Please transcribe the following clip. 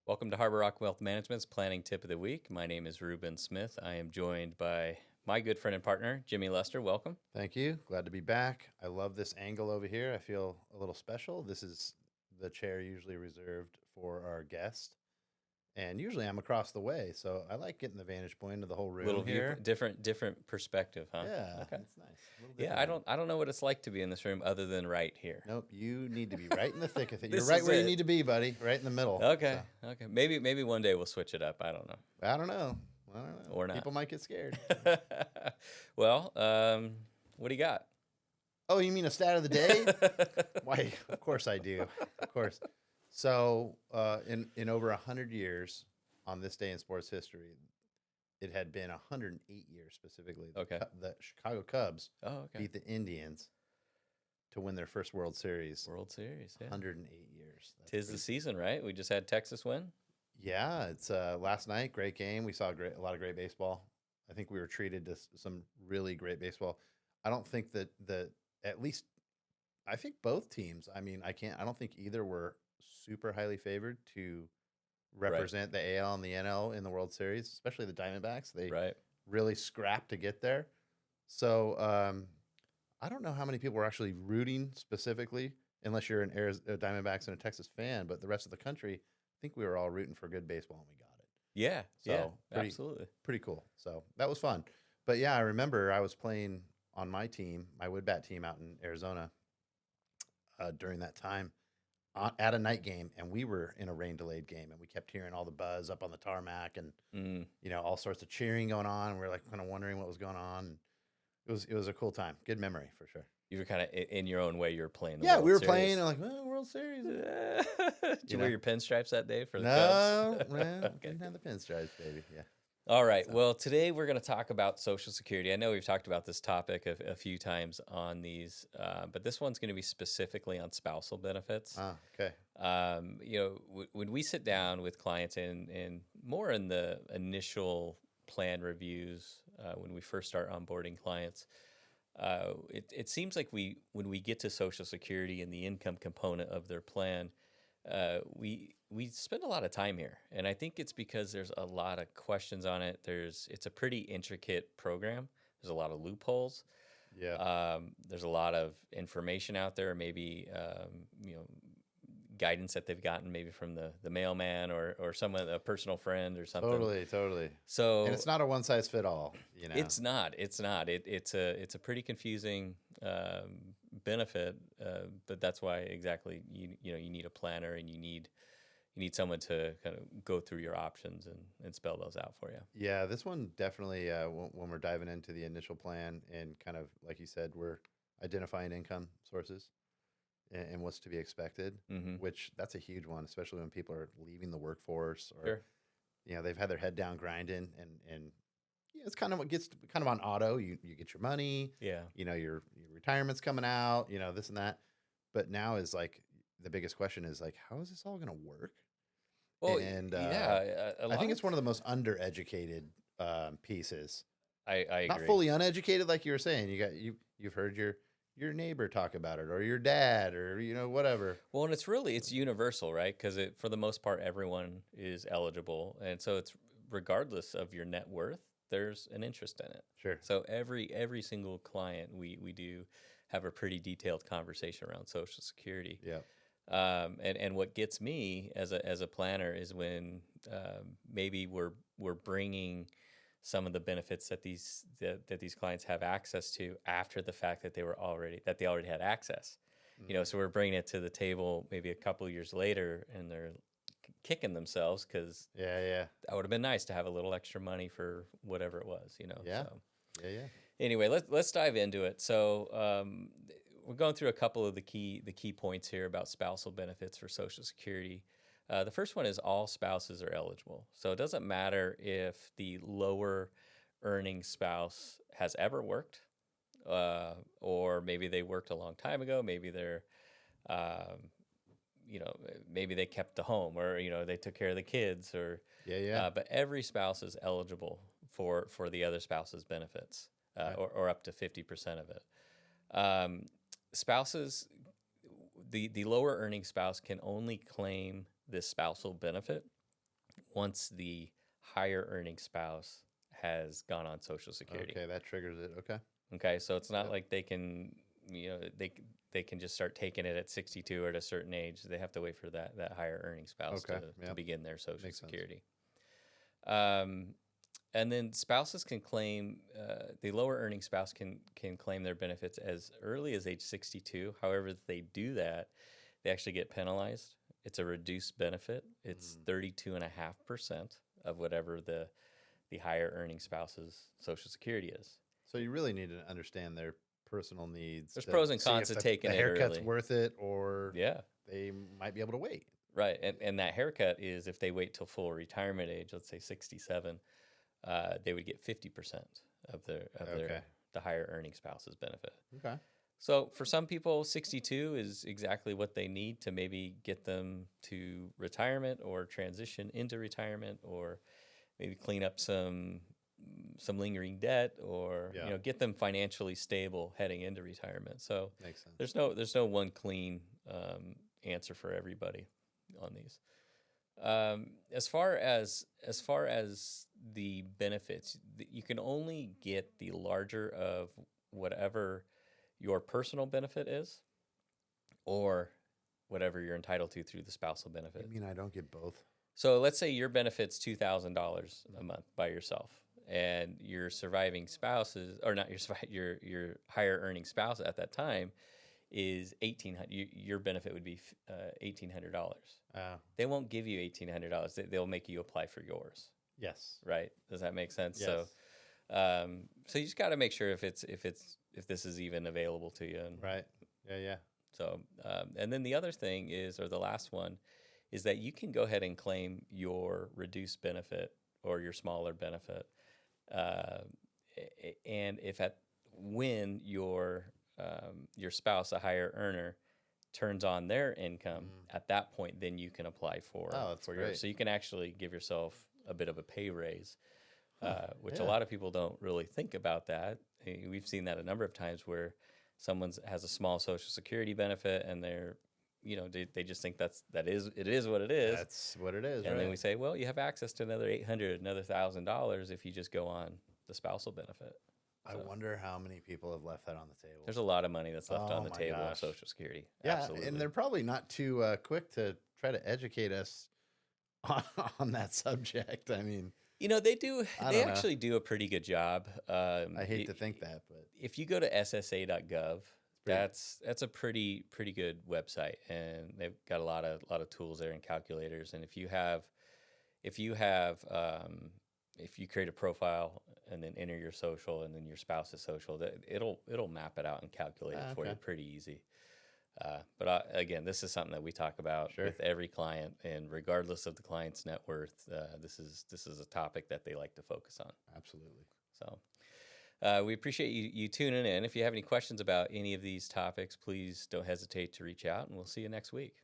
Welcome to Harbor Rock Wealth Management's Planning Tip of the Week. My name is Ruben Smith. I am joined by my good friend and partner, Jimmy Lester. Welcome. Thank you. Glad to be back. I love this angle over here. I feel a little special. This is the chair usually reserved for our guest. And usually I'm across the way, so I like getting the vantage point of the whole room Little view, here. different perspective, huh? Yeah, Okay. that's nice. A little Yeah, different. I don't know what it's like to be in this room other than right here. Nope, you need to be right in the thick of it. You're This right is where you it. need to be, buddy. Right in the middle. Okay. Okay. Maybe one day we'll switch it up. I don't know. I don't know. I don't know. Or not. People might get scared. Well, what do you got? Oh, you mean a stat of the day? Why? Of course I do. Of course. So, in over 100 years, on this day in sports history, it had been 108 years specifically. Okay. The Chicago Cubs Oh, okay. beat the Indians to win their first World Series. World Series. Yeah. 108 years. That's Tis the pretty- season, right? We just had Texas win. Yeah, it's last night. Great game. We saw a lot of great baseball. I think we were treated to some really great baseball. I don't think that at least I think both teams. I mean, I don't think either were super highly favored to represent the AL and the NL in the World Series, especially the Diamondbacks. They Right. really scrapped to get there. So I don't know how many people were actually rooting specifically, unless you're an Diamondbacks and a Texas fan. But the rest of the country, I think we were all rooting for good baseball, and we got it. Yeah. Yeah. So pretty, Absolutely. pretty cool. So that was fun. But yeah, I remember I was playing on my team, my wood bat team out in Arizona during that time at a night game, and we were in a rain delayed game, and we kept hearing all the buzz up on the tarmac and all sorts of cheering going on. We were like kind of wondering what was going on. It was a cool time. Good memory for sure. You were kind of in your own way. You were playing. The Yeah, World we were Series. playing and like, World Series. Did you wear your pinstripes that day for the No, Cubs? man, Okay. didn't have the pinstripes, baby. Yeah. All right. Well, today we're going to talk about Social Security. I know we've talked about this topic a few times on these, but this one's going to be specifically on spousal benefits. Ah, okay. When we sit down with clients and more in the initial plan reviews, when we first start onboarding clients, it seems like when we get to Social Security and the income component of their plan, we spend a lot of time here, and I think it's because there's a lot of questions on it. It's a pretty intricate program. There's a lot of loopholes. Yeah. There's a lot of information out there, maybe guidance that they've gotten maybe from the mailman or someone, a personal friend or something. Totally. So And it's not a one size fit all. it's not. It's a pretty confusing benefit, but that's why exactly you need a planner and you need someone to kind of go through your options and spell those out for you. Yeah, this one definitely, when we're diving into the initial plan and kind of, like you said, we're identifying income sources and what's to be expected, which that's a huge one, especially when people are leaving the workforce or, Sure. They've had their head down grinding and it's kind of what gets kind of on auto. You get your money, Yeah. Your retirement's coming out, this and that. But now is like the biggest question is like, how is this all going to work? Well, And yeah, I think it's one of the most undereducated pieces. I agree. Not fully uneducated, like you were saying. You've heard your neighbor talk about it, or your dad, or whatever. Well, and it's universal, right? Because for the most part, everyone is eligible, and so it's regardless of your net worth, there's an interest in it. Sure. So every single client we do have a pretty detailed conversation around Social Security. Yeah. And what gets me as a planner is when maybe we're bringing some of the benefits that these clients have access to after the fact that they already had access. So we're bringing it to the table maybe a couple of years later, and they're kicking themselves because Yeah. that would have been nice to have a little extra money for whatever it was. Yeah. So. Yeah. Anyway, let's dive into it. So we're going through a couple of the key points here about spousal benefits for Social Security. The first one is all spouses are eligible. So it doesn't matter if the lower earning spouse has ever worked, or maybe they worked a long time ago. Maybe they're, maybe they kept the home, or they took care of the kids, or Yeah. but every spouse is eligible for the other spouse's benefits, or up to 50% of it. Spouses, the lower earning spouse can only claim this spousal benefit once the higher earning spouse has gone on Social Security. Okay, that triggers it. Okay. Okay, so it's not Yep. like they can, they can just start taking it at 62 or at a certain age. They have to wait for that higher earning spouse Okay. to Yep. begin their Social Makes sense. Security. Um, and then spouses can claim, the lower earning spouse can claim their benefits as early as age 62. However, if they do that, they actually get penalized. It's a reduced benefit. It's 32.5% of whatever the higher earning spouse's Social Security is. So you really need to understand their personal needs. There's to pros and see cons if to taking the it haircut's early. worth it, or Yeah, they might be able to wait. right. And that haircut is if they wait till full retirement age, let's say 67, they would get 50% of Okay. the higher earning spouse's benefit. Okay. So for some people, 62 is exactly what they need to maybe get them to retirement or transition into retirement, or maybe clean up some lingering debt, or Yeah. get them financially stable heading into retirement. So Makes sense. there's no one clean answer for everybody on these. As far as the benefits, you can only get the larger of whatever your personal benefit is, or whatever you're entitled to through the spousal benefit. You mean I don't get both? So let's say your benefit's $2,000 a month by yourself, and your surviving spouses, or not your higher earning spouse at that time is 1,800. Your benefit would be $1,800. They won't give you $1,800. They'll make you apply for yours. Yes. Right? Does that make sense? Yes. So you just got to make sure if this is even available to you. And Right. Yeah. Yeah. so, and then the other thing is, or the last one, is that you can go ahead and claim your reduced benefit or your smaller benefit, and when your spouse, a higher earner, turns on their income, at that point, then you can apply for That's for great. yours. So you can actually give yourself a bit of a pay raise, which a Yeah. lot of people don't really think about that. We've seen that a number of times where someone has a small Social Security benefit, and they're they just think it is what it is. That's what it is. And right. then we say, well, you have access to another $800, another $1,000 if you just go on the spousal benefit. I wonder how many people have left that on the table. There's a lot of money that's left on the my table on gosh. Social Security. Yeah, Absolutely. and they're probably not too quick to try to educate us on that subject. I mean, they do. I They don't know. actually do a pretty good job. I hate to think that, but If you go to ssa.gov, that's a pretty good website, and they've got a lot of tools there and calculators. And if you create a profile and then enter your social and then your spouse's social, it'll map it out and calculate it for you okay. pretty easy. But again, this is something that we talk about Sure. with every client, and regardless of the client's net worth, this is a topic that they like to focus on. Absolutely. So we appreciate you tuning in. If you have any questions about any of these topics, please don't hesitate to reach out, and we'll see you next week.